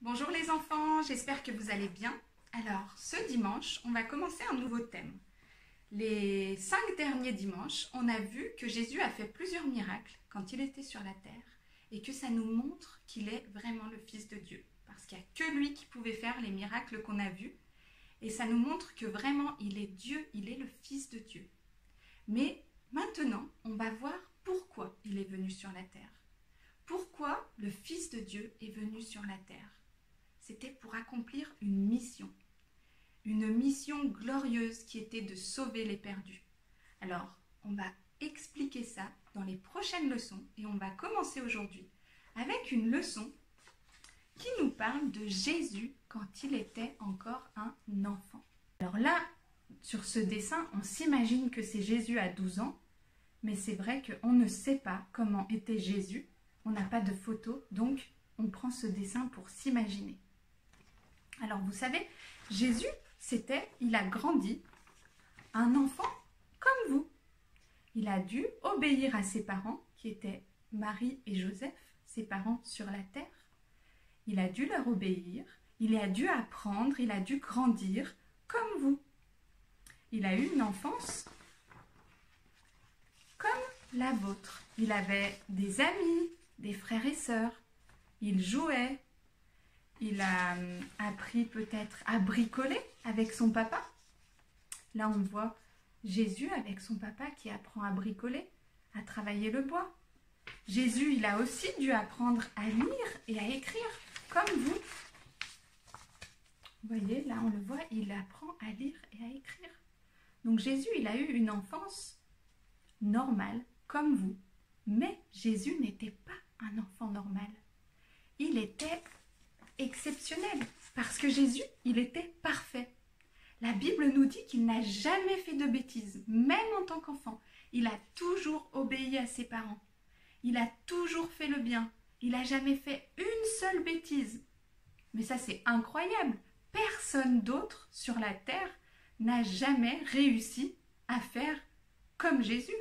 Bonjour les enfants, j'espère que vous allez bien. Alors, ce dimanche, on va commencer un nouveau thème. Les 5 derniers dimanches, on a vu que Jésus a fait plusieurs miracles quand il était sur la terre et que ça nous montre qu'il est vraiment le Fils de Dieu. Parce qu'il n'y a que lui qui pouvait faire les miracles qu'on a vus et ça nous montre que vraiment il est Dieu, il est le Fils de Dieu. Mais maintenant, on va voir pourquoi il est venu sur la terre. Pourquoi le Fils de Dieu est venu sur la terre? C'était pour accomplir une mission glorieuse qui était de sauver les perdus. Alors, on va expliquer ça dans les prochaines leçons et on va commencer aujourd'hui avec une leçon qui nous parle de Jésus quand il était encore un enfant. Alors là, sur ce dessin, on s'imagine que c'est Jésus à 12 ans, mais c'est vrai qu'on ne sait pas comment était Jésus, on n'a pas de photo, donc on prend ce dessin pour s'imaginer. Alors vous savez, Jésus, il a grandi un enfant comme vous. Il a dû obéir à ses parents, qui étaient Marie et Joseph, ses parents sur la terre. Il a dû leur obéir, il a dû apprendre, il a dû grandir comme vous. Il a eu une enfance comme la vôtre. Il avait des amis, des frères et sœurs. Il jouait. Il a appris peut-être à bricoler avec son papa. Là, on voit Jésus avec son papa qui apprend à bricoler, à travailler le bois. Jésus, il a aussi dû apprendre à lire et à écrire, comme vous. Vous voyez, là, on le voit, il apprend à lire et à écrire. Donc, Jésus, il a eu une enfance normale, comme vous. Mais Jésus n'était pas un enfant normal. Il était exceptionnel, parce que Jésus, il était parfait. La Bible nous dit qu'il n'a jamais fait de bêtises, même en tant qu'enfant. Il a toujours obéi à ses parents. Il a toujours fait le bien. Il n'a jamais fait une seule bêtise. Mais ça, c'est incroyable. Personne d'autre sur la terre n'a jamais réussi à faire comme Jésus,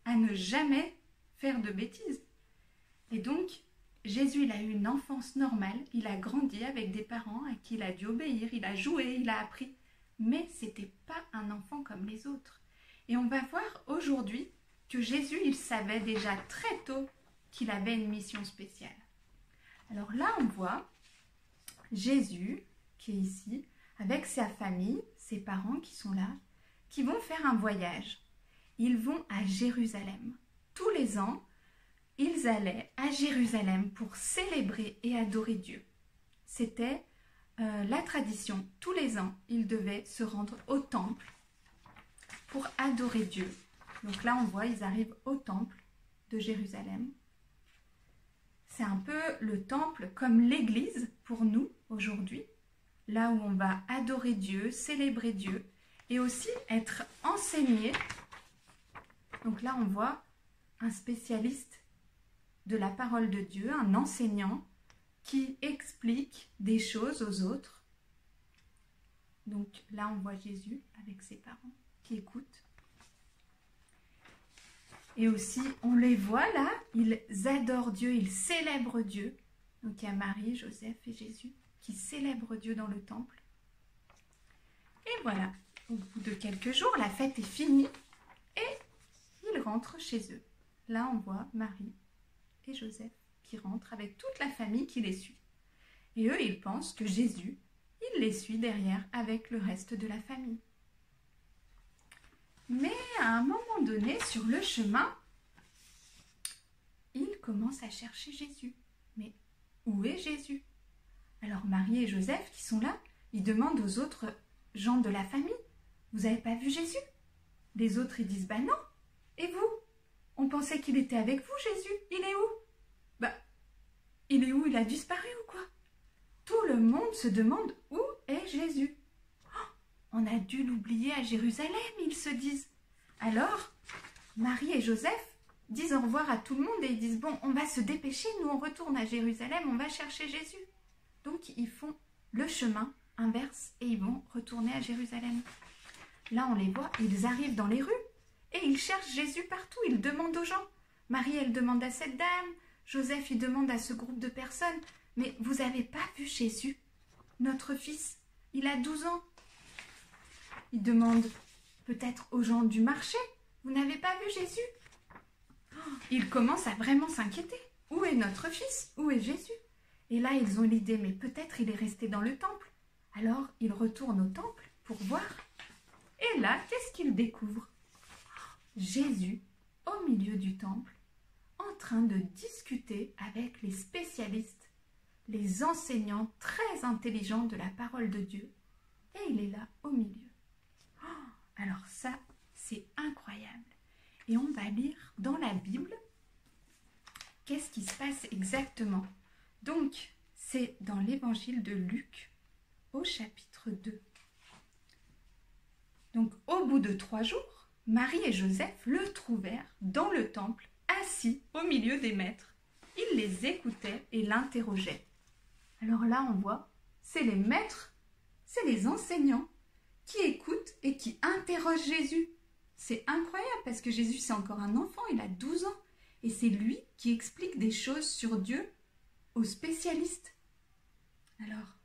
à ne jamais faire de bêtises. Et donc, Jésus, il a eu une enfance normale, il a grandi avec des parents à qui il a dû obéir, il a joué, il a appris. Mais ce n'était pas un enfant comme les autres. Et on va voir aujourd'hui que Jésus, il savait déjà très tôt qu'il avait une mission spéciale. Alors là, on voit Jésus, qui est ici, avec sa famille, ses parents qui sont là, qui vont faire un voyage. Ils vont à Jérusalem. Tous les ans, ils allaient à Jérusalem pour célébrer et adorer Dieu. C'était la tradition. Tous les ans, ils devaient se rendre au temple pour adorer Dieu. Donc là, on voit, ils arrivent au temple de Jérusalem. C'est un peu le temple comme l'église pour nous aujourd'hui, là où on va adorer Dieu, célébrer Dieu et aussi être enseigné. Donc là, on voit un spécialiste de la parole de Dieu, un enseignant qui explique des choses aux autres. Donc là, on voit Jésus avec ses parents qui écoutent. Et aussi, on les voit là, ils adorent Dieu, ils célèbrent Dieu. Donc il y a Marie, Joseph et Jésus qui célèbrent Dieu dans le temple. Et voilà, au bout de quelques jours, la fête est finie et ils rentrent chez eux. Là, on voit Marie et Joseph qui rentrent avec toute la famille qui les suit. Et eux, ils pensent que Jésus, il les suit derrière avec le reste de la famille. Mais à un moment donné, sur le chemin, ils commencent à chercher Jésus. Mais où est Jésus? Alors Marie et Joseph qui sont là, ils demandent aux autres gens de la famille, « Vous n'avez pas vu Jésus ?» Les autres, ils disent, « Bah non, et vous? On pensait qu'il était avec vous, Jésus. Il est où? » Bah, il est où? Il a disparu ou quoi? Tout le monde se demande où est Jésus. Oh, on a dû l'oublier à Jérusalem, ils se disent. Alors, Marie et Joseph disent au revoir à tout le monde et ils disent, bon, on va se dépêcher, nous on retourne à Jérusalem, on va chercher Jésus. Donc, ils font le chemin inverse et ils vont retourner à Jérusalem. Là, on les voit, ils arrivent dans les rues. Et ils cherchent Jésus partout, ils demandent aux gens. Marie, elle demande à cette dame, Joseph, il demande à ce groupe de personnes, mais vous n'avez pas vu Jésus, notre fils, il a 12 ans. Il demande peut-être aux gens du marché, vous n'avez pas vu Jésus? Il commence à vraiment s'inquiéter. Où est notre fils? Où est Jésus? Et là, ils ont l'idée, mais peut-être il est resté dans le temple. Alors, ils retournent au temple pour voir. Et là, qu'est-ce qu'ils découvrent? Jésus, au milieu du temple, en train de discuter avec les spécialistes, les enseignants très intelligents de la parole de Dieu. Et il est là, au milieu. Alors ça, c'est incroyable. Et on va lire dans la Bible qu'est-ce qui se passe exactement. Donc, c'est dans l'évangile de Luc, au chapitre 2. Donc, au bout de 3 jours, Marie et Joseph le trouvèrent dans le temple, assis au milieu des maîtres. Ils les écoutaient et l'interrogeaient. Alors là, on voit, c'est les maîtres, c'est les enseignants qui écoutent et qui interrogent Jésus. C'est incroyable parce que Jésus, c'est encore un enfant, il a 12 ans. Et c'est lui qui explique des choses sur Dieu aux spécialistes. Alors,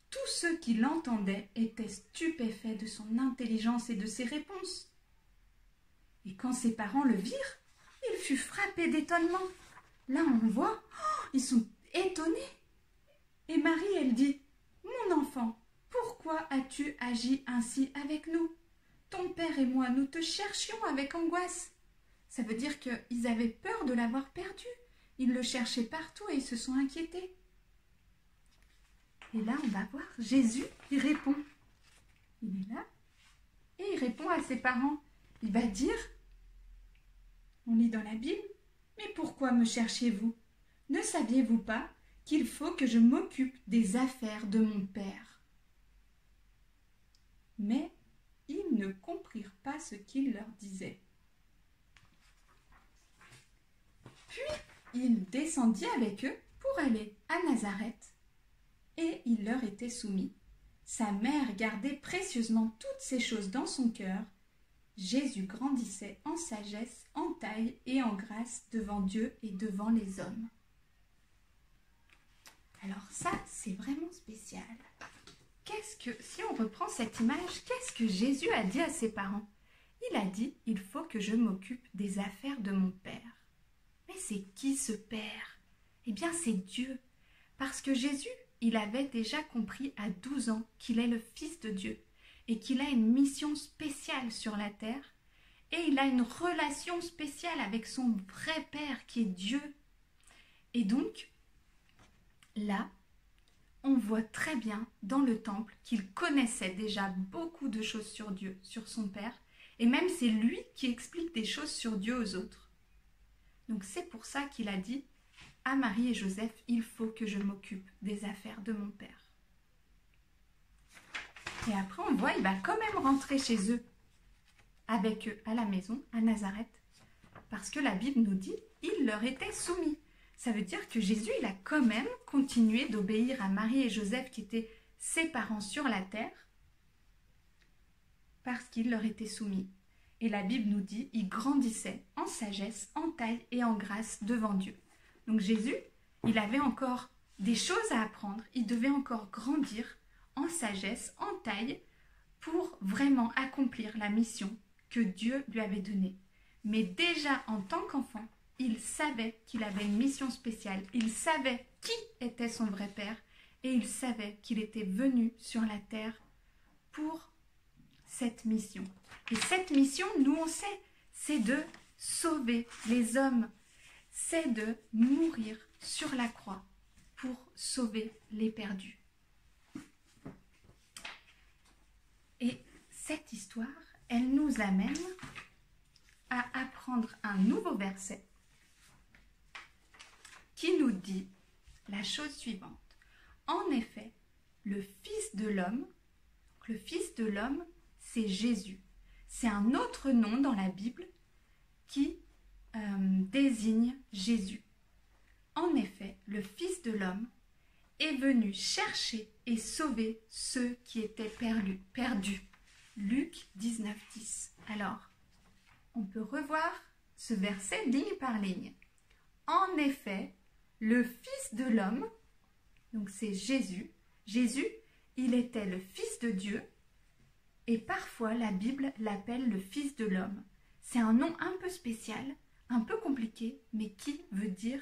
tous ceux qui l'entendaient étaient stupéfaits de son intelligence et de ses réponses. Et quand ses parents le virent, il fut frappé d'étonnement. Là, on voit, ils sont étonnés. Et Marie, elle dit, « Mon enfant, pourquoi as-tu agi ainsi avec nous? Ton père et moi, nous te cherchions avec angoisse. » Ça veut dire qu'ils avaient peur de l'avoir perdu. Ils le cherchaient partout et ils se sont inquiétés. Et là, on va voir, Jésus, il répond. Il est là et il répond à ses parents. Il va dire, on lit dans la Bible, « Mais pourquoi me cherchiez-vous? Ne saviez-vous pas qu'il faut que je m'occupe des affaires de mon père? » Mais ils ne comprirent pas ce qu'il leur disait. Puis il descendit avec eux pour aller à Nazareth, et il leur était soumis. Sa mère gardait précieusement toutes ces choses dans son cœur. Jésus grandissait en sagesse, en taille et en grâce devant Dieu et devant les hommes. Alors ça, c'est vraiment spécial. Si on reprend cette image, qu'est-ce que Jésus a dit à ses parents? Il a dit, il faut que je m'occupe des affaires de mon Père. Mais c'est qui ce Père? Eh bien, c'est Dieu. Parce que Jésus, il avait déjà compris à 12 ans qu'il est le Fils de Dieu et qu'il a une mission spéciale sur la terre et il a une relation spéciale avec son vrai Père qui est Dieu. Et donc, là, on voit très bien dans le temple qu'il connaissait déjà beaucoup de choses sur Dieu, sur son Père, et même c'est lui qui explique des choses sur Dieu aux autres. Donc c'est pour ça qu'il a dit à Marie et Joseph, il faut que je m'occupe des affaires de mon Père. Et après on voit, il va quand même rentrer chez eux, avec eux à la maison, à Nazareth, parce que la Bible nous dit, il leur était soumis. Ça veut dire que Jésus, il a quand même continué d'obéir à Marie et Joseph qui étaient ses parents sur la terre parce qu'il leur était soumis. Et la Bible nous dit, il grandissait en sagesse, en taille et en grâce devant Dieu. Donc Jésus, il avait encore des choses à apprendre, il devait encore grandir en sagesse, en taille pour vraiment accomplir la mission que Dieu lui avait donnée. Mais déjà en tant qu'enfant, il savait qu'il avait une mission spéciale, il savait qui était son vrai Père et il savait qu'il était venu sur la terre pour cette mission. Et cette mission, nous on sait, c'est de sauver les hommes, c'est de mourir sur la croix pour sauver les perdus. Et cette histoire, elle nous amène à apprendre un nouveau verset qui nous dit la chose suivante. En effet, le Fils de l'homme, c'est Jésus. C'est un autre nom dans la Bible qui désigne Jésus. En effet, le Fils de l'homme est venu chercher et sauver ceux qui étaient perdus. Luc 19, 10. Alors, on peut revoir ce verset ligne par ligne. En effet, le Fils de l'homme Donc c'est Jésus. Jésus, il était le Fils de Dieu et parfois la Bible l'appelle le Fils de l'homme. C'est un nom un peu spécial, un peu compliqué, mais qui veut dire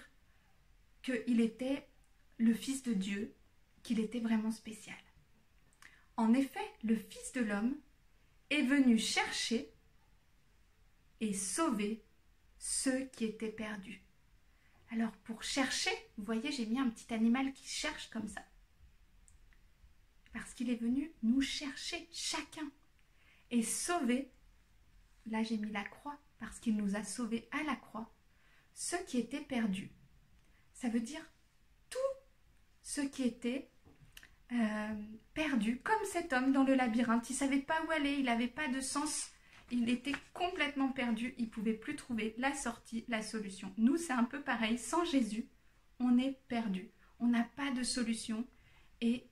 qu'il était le Fils de Dieu, qu'il était vraiment spécial. En effet, le Fils de l'homme est venu chercher et sauver ceux qui étaient perdus. Alors pour chercher, vous voyez, j'ai mis un petit animal qui cherche comme ça. Parce qu'il est venu nous chercher chacun et sauver. Là j'ai mis la croix parce qu'il nous a sauvés à la croix. Ceux qui étaient perdus. Ça veut dire tous ceux qui étaient perdus, comme cet homme dans le labyrinthe. Il ne savait pas où aller, il n'avait pas de sens. Il était complètement perdu, il ne pouvait plus trouver la sortie, la solution. Nous, c'est un peu pareil. Sans Jésus, on est perdu. On n'a pas de solution et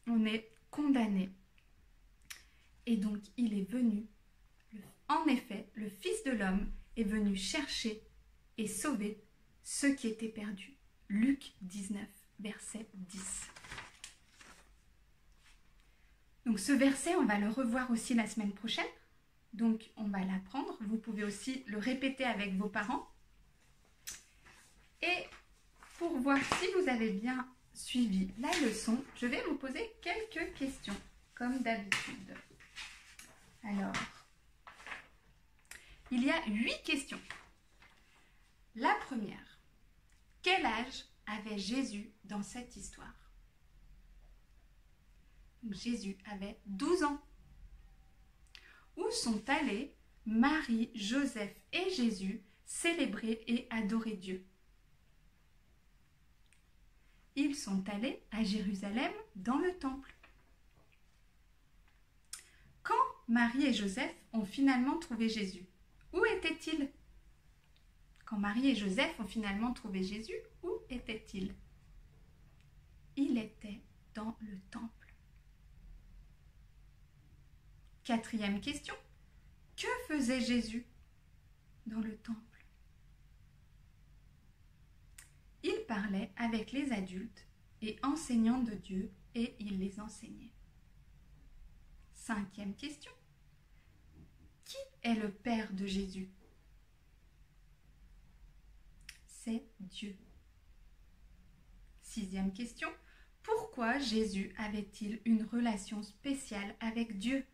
on est condamné. Et donc, il est venu, en effet, le Fils de l'homme est venu chercher et sauver ceux qui étaient perdus. Luc 19, verset 10. Donc ce verset, on va le revoir aussi la semaine prochaine. Donc on va l'apprendre. Vous pouvez aussi le répéter avec vos parents. Et pour voir si vous avez bien suivi la leçon, je vais vous poser quelques questions, comme d'habitude. Alors, il y a 8 questions. La première, quel âge avait Jésus dans cette histoire? Donc, Jésus avait 12 ans. Où sont allés Marie, Joseph et Jésus célébrer et adorer Dieu? Ils sont allés à Jérusalem dans le temple. Quand Marie et Joseph ont finalement trouvé Jésus, où étaient-ils? Quand Marie et Joseph ont finalement trouvé Jésus, où était-il? Il était dans le temple. Quatrième question, que faisait Jésus dans le temple? Il parlait avec les adultes et enseignants de Dieu et il les enseignait. Cinquième question, qui est le Père de Jésus? C'est Dieu. Sixième question, pourquoi Jésus avait-il une relation spéciale avec Dieu?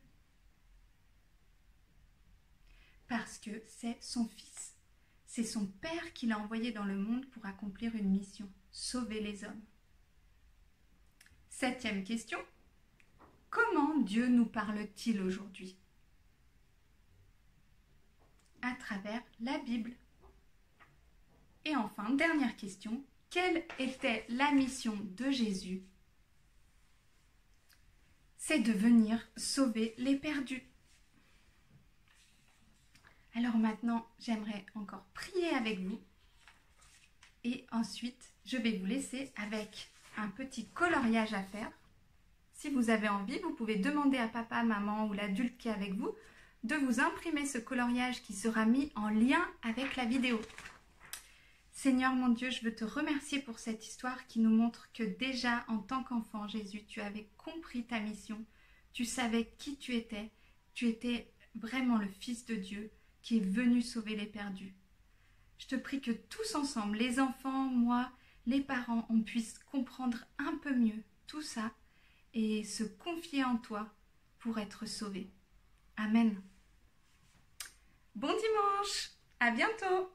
Parce que c'est son Fils. C'est son Père qui l'a envoyé dans le monde pour accomplir une mission, sauver les hommes. Septième question, comment Dieu nous parle-t-il aujourd'hui? À travers la Bible. Et enfin, dernière question, quelle était la mission de Jésus? C'est de venir sauver les perdus. Alors maintenant, j'aimerais encore prier avec vous. Et ensuite, je vais vous laisser avec un petit coloriage à faire. Si vous avez envie, vous pouvez demander à papa, maman ou l'adulte qui est avec vous de vous imprimer ce coloriage qui sera mis en lien avec la vidéo. Seigneur mon Dieu, je veux te remercier pour cette histoire qui nous montre que déjà en tant qu'enfant, Jésus, tu avais compris ta mission. Tu savais qui tu étais vraiment le Fils de Dieu qui est venu sauver les perdus. Je te prie que tous ensemble, les enfants, moi, les parents, on puisse comprendre un peu mieux tout ça et se confier en toi pour être sauvés. Amen. Bon dimanche, à bientôt.